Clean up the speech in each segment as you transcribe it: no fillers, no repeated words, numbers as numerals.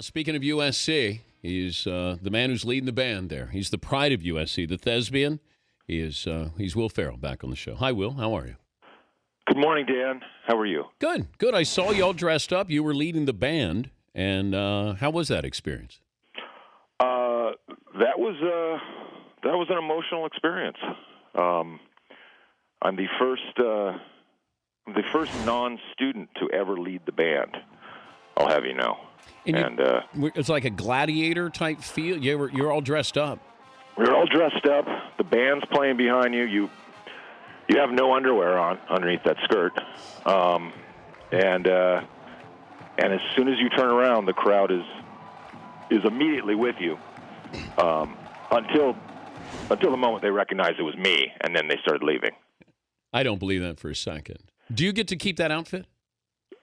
Speaking of USC, he's the man who's leading the band there. He's the pride of USC, the thespian. He's Will Ferrell back on the show. Hi, Will. How are you? Good morning, Dan. How are you? Good, good. I saw you all dressed up. You were leading the band, and how was that experience? That was an emotional experience. I'm the first non-student to ever lead the band. I'll have you know. And it's like a gladiator type feel. You're all dressed up. We were all dressed up. The band's playing behind you. You have no underwear on underneath that skirt, and as soon as you turn around, the crowd is immediately with you until the moment they recognized it was me, and then they started leaving. I don't believe that for a second. Do you get to keep that outfit?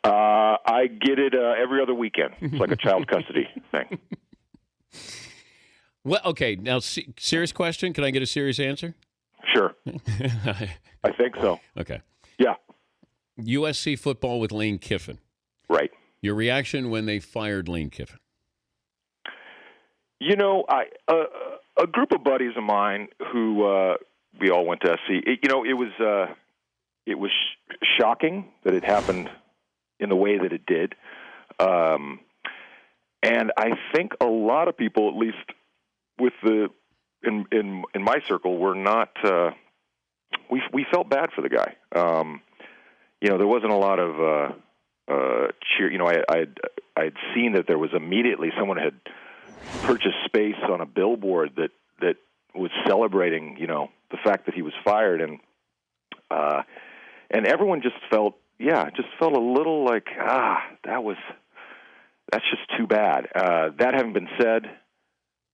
I get it every other weekend. It's like a child custody thing. Well, okay. Now, serious question. Can I get a serious answer? Sure. I think so. Okay. Yeah. USC football with Lane Kiffin. Right. Your reaction when they fired Lane Kiffin? You know, a group of buddies of mine who we all went to SC. It was shocking that it happened in the way that it did, and I think a lot of people, at least with in my circle, were not. We felt bad for the guy. There wasn't a lot of cheer. I'd seen that there was immediately someone had purchased space on a billboard that was celebrating, the fact that he was fired, and everyone just felt a little like, that's just too bad. That having been said,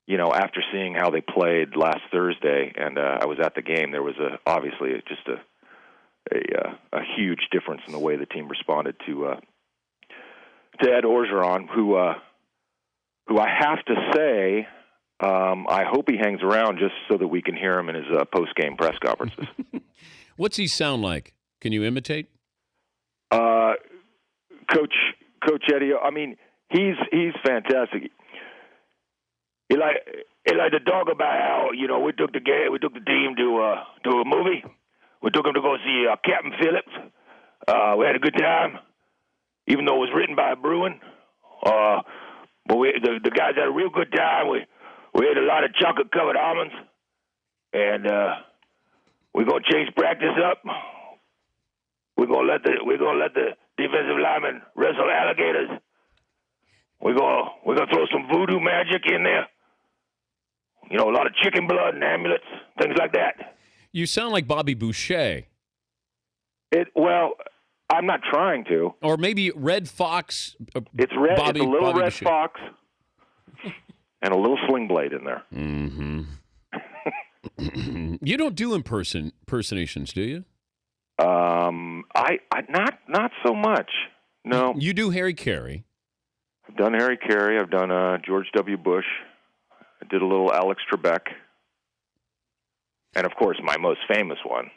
after seeing how they played last Thursday, and I was at the game, there was obviously just a huge difference in the way the team responded to Ed Orgeron, who I have to say, I hope he hangs around just so that we can hear him in his post-game press conferences. What's he sound like? Can you imitate? Coach Eddie, I mean, he's fantastic. He like to talk about how we took the team to a movie. We took him to go see Captain Phillips. We had a good time, even though it was written by a Bruin. But the guys had a real good time. We ate a lot of chocolate covered almonds, and we're gonna change practice up. We're gonna let the defensive linemen wrestle alligators. We're gonna throw some voodoo magic in there. A lot of chicken blood and amulets, things like that. You sound like Bobby Boucher. Well, I'm not trying to. Or maybe Red Fox. It's red. Bobby, it's a little Bobby red Boucher. fox and a little sling blade in there. Mm-hmm. You don't do impersonations, do you? I not so much. No. You do Harry Carey. I've done Harry Carey. I've done George W. Bush. I did a little Alex Trebek. And, of course, my most famous one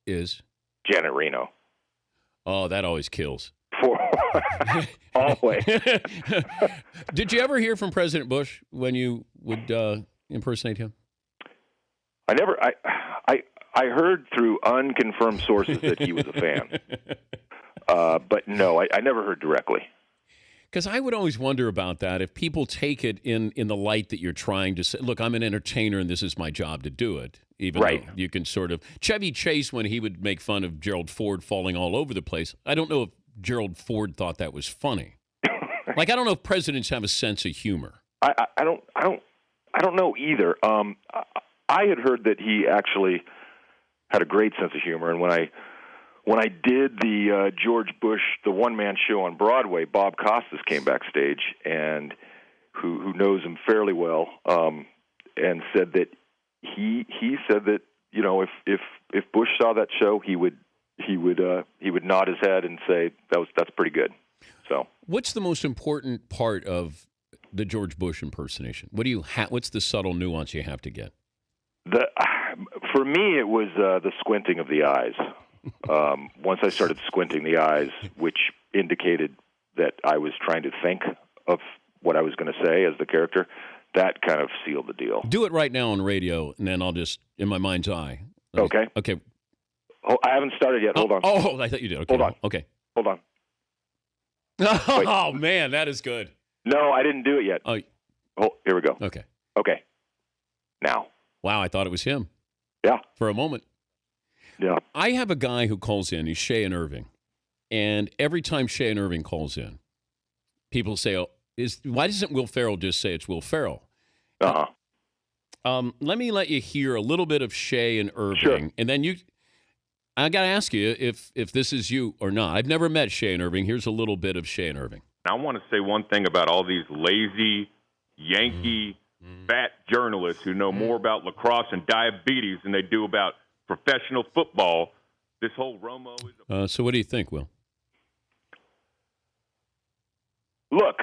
is Janet Reno. Oh, that always kills. Always. Did you ever hear from President Bush when you would impersonate him? I heard through unconfirmed sources that he was a fan. But no, I never heard directly. Because I would always wonder about that. If people take it in the light that you're trying to say, look, I'm an entertainer and this is my job to do it. Even right. though you can sort of... Chevy Chase, when he would make fun of Gerald Ford falling all over the place, I don't know if Gerald Ford thought that was funny. Like, I don't know if presidents have a sense of humor. I don't know either. I had heard that he actually had a great sense of humor, and when I did the George Bush, the one-man show on Broadway, Bob Costas came backstage, and who knows him fairly well, and said that he said that if Bush saw that show, he would nod his head and say that's pretty good. So, what's the most important part of the George Bush impersonation? What's the subtle nuance you have to get? For me, it was the squinting of the eyes. Once I started squinting the eyes, which indicated that I was trying to think of what I was going to say as the character, that kind of sealed the deal. Do it right now on radio, and then I'll just, in my mind's eye. Okay. Okay. Oh, I haven't started yet. Hold on. Oh, I thought you did. Okay. Hold on. Okay. Hold on. Oh, man, that is good. No, I didn't do it yet. Oh, here we go. okay. Okay. Now. Wow, I thought it was him. Yeah. For a moment. Yeah. I have a guy who calls in. He's Shay and Irving. And every time Shay and Irving calls in, people say, why doesn't Will Ferrell just say it's Will Ferrell? Uh-huh. Let me let you hear a little bit of Shay and Irving. Sure. And then I got to ask you if this is you or not. I've never met Shay and Irving. Here's a little bit of Shay and Irving. I want to say one thing about all these lazy, Yankee, fat journalists who know more about lacrosse and diabetes than they do about professional football. This whole Romo is so what do you think, Will? Look,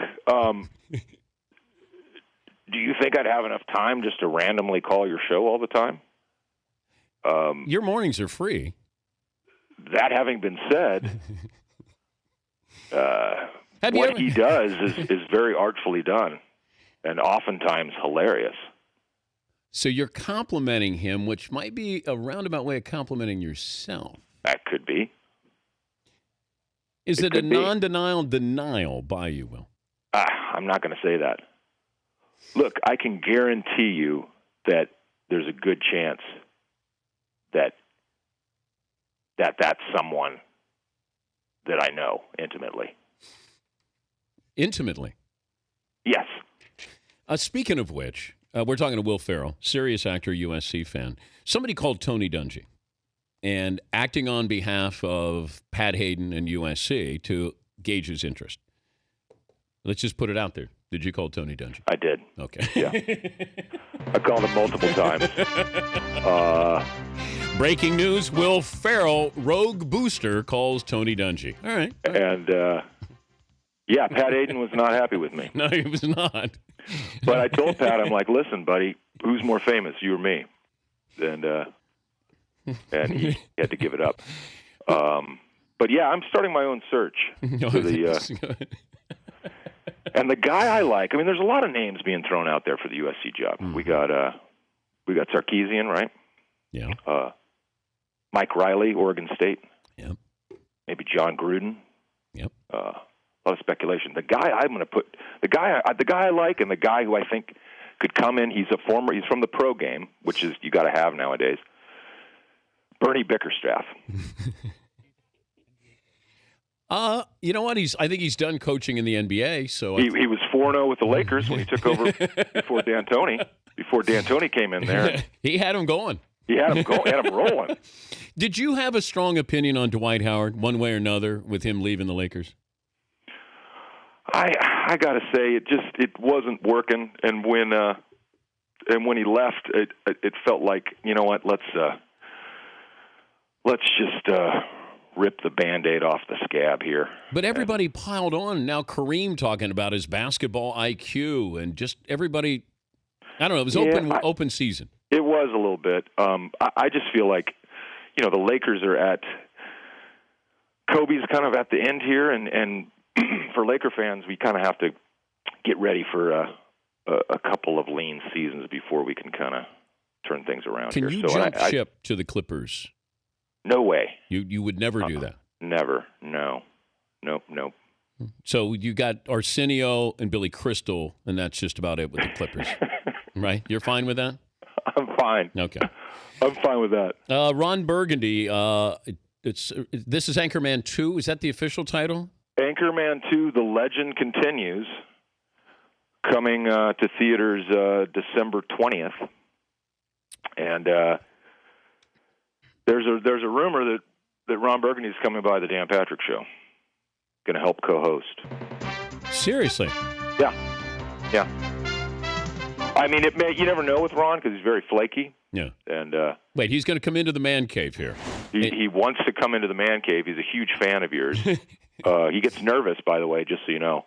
do you think I'd have enough time just to randomly call your show all the time? Your mornings are free. That having been said, he does is very artfully done and oftentimes hilarious. So you're complimenting him, which might be a roundabout way of complimenting yourself. That could be. Is it a non-denial denial by you, Will? I'm not going to say that. Look, I can guarantee you that there's a good chance that that's someone that I know intimately. Intimately? Yes. Speaking of which, we're talking to Will Ferrell, serious actor, USC fan. Somebody called Tony Dungy, and acting on behalf of Pat Hayden and USC to gauge his interest. Let's just put it out there. Did you call Tony Dungy? I did. Okay. Yeah. I called him multiple times. Breaking news, Will Ferrell, rogue booster, calls Tony Dungy. All right. And, yeah, Pat Hayden was not happy with me. No, he was not. But I told Pat, I'm like, listen, buddy, who's more famous, you or me? And he had to give it up. But, yeah, I'm starting my own search. And the guy I like, I mean, there's a lot of names being thrown out there for the USC job. Mm-hmm. We got Sarkisian, right? Yeah. Mike Riley, Oregon State. Yep. Maybe John Gruden. Yep. A lot of speculation. The guy I'm going to put, the guy I like, and the guy who I think could come in. He's from the pro game, which is you got to have nowadays. Bernie Bickerstaff. You know what? I think he's done coaching in the NBA. So he was 4-0 with the Lakers when he took over before D'Antoni. Before D'Antoni came in there, he had him going. He had him going. Had him rolling. Did you have a strong opinion on Dwight Howard, one way or another, with him leaving the Lakers? I got to say, it wasn't working, and when he left, it felt like, you know what? Let's just rip the Band-Aid off the scab here. But everybody piled on. Now Kareem talking about his basketball IQ, and just everybody. I don't know. It was open season. It was a little bit. I just feel like, you know, the Lakers are at Kobe's kind of at the end here, and for Laker fans, we kind of have to get ready for a couple of lean seasons before we can kind of turn things around. Can you jump ship to the Clippers? No way. You would never do that. Never. No. Nope. So you got Arsenio and Billy Crystal, and that's just about it with the Clippers, right? You're fine with that? I'm fine. Okay. I'm fine with that. Ron Burgundy. This is Anchorman 2. Is that the official title? Anchorman 2: The Legend Continues, coming to theaters December 20th, and there's a rumor that Ron Burgundy is coming by the Dan Patrick Show, going to help co-host. Seriously? Yeah. I mean, you never know with Ron because he's very flaky. Yeah. And wait, he's going to come into the man cave here. He wants to come into the man cave. He's a huge fan of yours. He gets nervous, by the way, just so you know,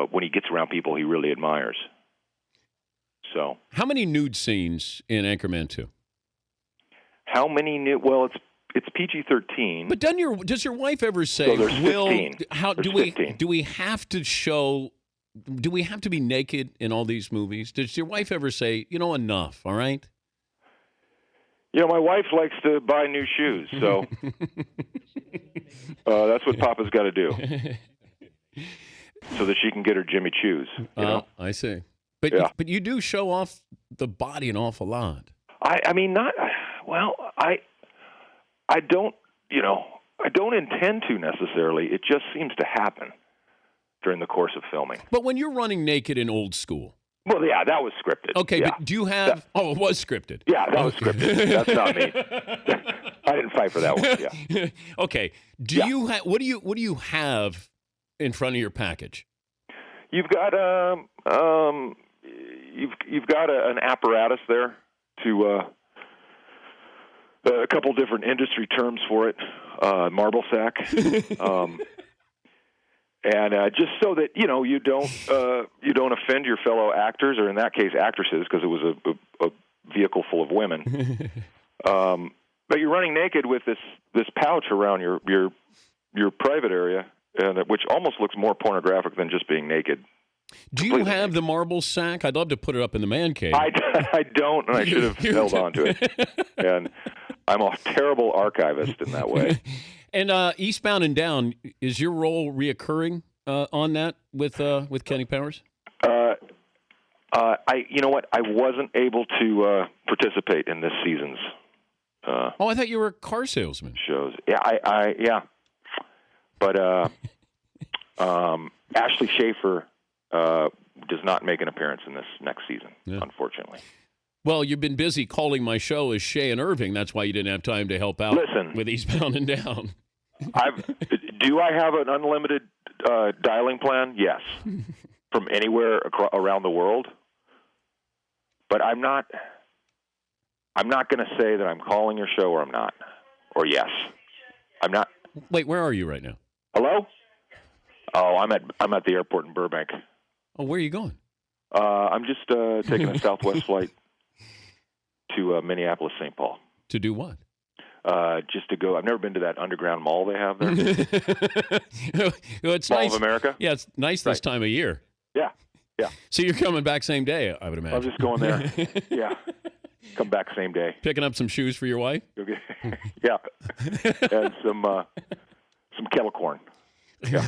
when he gets around people he really admires. So, how many nude scenes in Anchorman 2? How many nude? Well, it's PG-13. But does your wife ever say, So there's 15. how There's do we 15. do we have to show? Do we have to be naked in all these movies? Does your wife ever say, enough? All right. My wife likes to buy new shoes, so that's what Papa's got to do, so that she can get her Jimmy Choos. I see. But Yeah. but you do show off the body an awful lot. I mean, not well. I don't. I don't intend to necessarily. It just seems to happen during the course of filming. But when you're running naked in Old School. Well, yeah, that was scripted. Okay, yeah. but do you have? It was scripted. Yeah, that was scripted. That's not me. I didn't fight for that one. Yeah. Okay. You what do you have in front of your package? You've got you've got an apparatus there to a couple different industry terms for it. Marble sack. And just so that you don't offend your fellow actors, or in that case actresses, because it was a vehicle full of women. But you're running naked with this pouch around your private area, and which almost looks more pornographic than just being naked. Do you have the marble sack? I'd love to put it up in the man cave. I don't, and I should have held on to it. And I'm a terrible archivist in that way. And Eastbound and Down, is your role reoccurring on that with Kenny Powers? You know what? I wasn't able to participate in this season's. I thought you were a car salesman. Shows. Yeah, yeah. But Ashley Schaefer does not make an appearance in this next season, unfortunately. Well, you've been busy calling my show as Shay and Irving. That's why you didn't have time to help out with Eastbound and Down. Do I have an unlimited dialing plan? Yes, from anywhere around the world. But I'm not going to say that I'm calling your show or I'm not, or yes. I'm not. Wait, where are you right now? Hello? Oh, I'm at the airport in Burbank. Oh, where are you going? I'm just taking a Southwest flight to Minneapolis, St. Paul. To do what? Just to go. I've never been to that underground mall they have there. Well, it's Mall nice. of America? Yeah, it's nice this time of year. Yeah, yeah. So you're coming back same day, I would imagine. I'm just going there. Yeah. Come back same day. Picking up some shoes for your wife? Yeah. And some kettle corn. Yeah.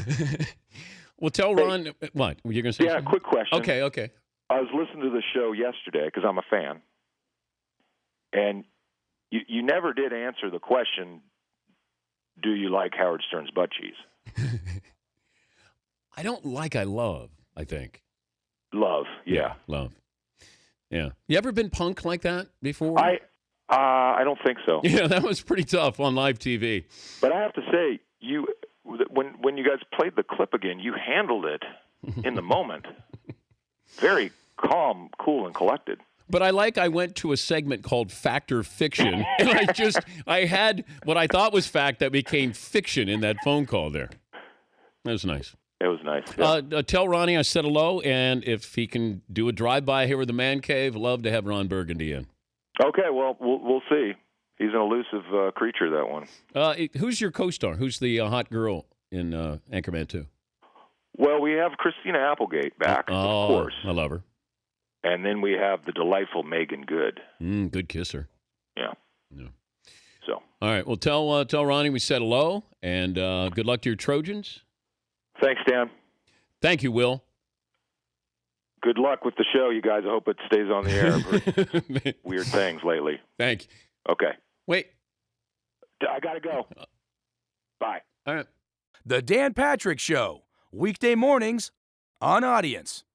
Well, tell Ron what you're going to say. Yeah, something? quick question. Okay. I was listening to the show yesterday because I'm a fan, and you never did answer the question, do you like Howard Stern's butt cheese? I don't like I love, I think. Love, yeah. Love. Yeah. You ever been punked like that before? I don't think so. Yeah, that was pretty tough on live TV. But I have to say, when you guys played the clip again, you handled it in the moment. Very calm, cool, and collected. But I went to a segment called Fact or Fiction, and I had what I thought was fact that became fiction in that phone call there. That was nice. It was nice. Yeah. Tell Ronnie I said hello, and if he can do a drive-by here with the man cave, love to have Ron Burgundy in. Okay, well, we'll see. He's an elusive creature, that one. Who's your co-star? Who's the hot girl in Anchorman 2? Well, we have Christina Applegate back, of course. I love her. And then we have the delightful Megan Good. Good kisser. Yeah. So. All right. Well, tell Ronnie we said hello, and good luck to your Trojans. Thanks, Dan. Thank you, Will. Good luck with the show, you guys. I hope it stays on the air. I've heard weird things lately. Thank you. Okay. Wait. I got to go. Bye. All right. The Dan Patrick Show, weekday mornings on Audience.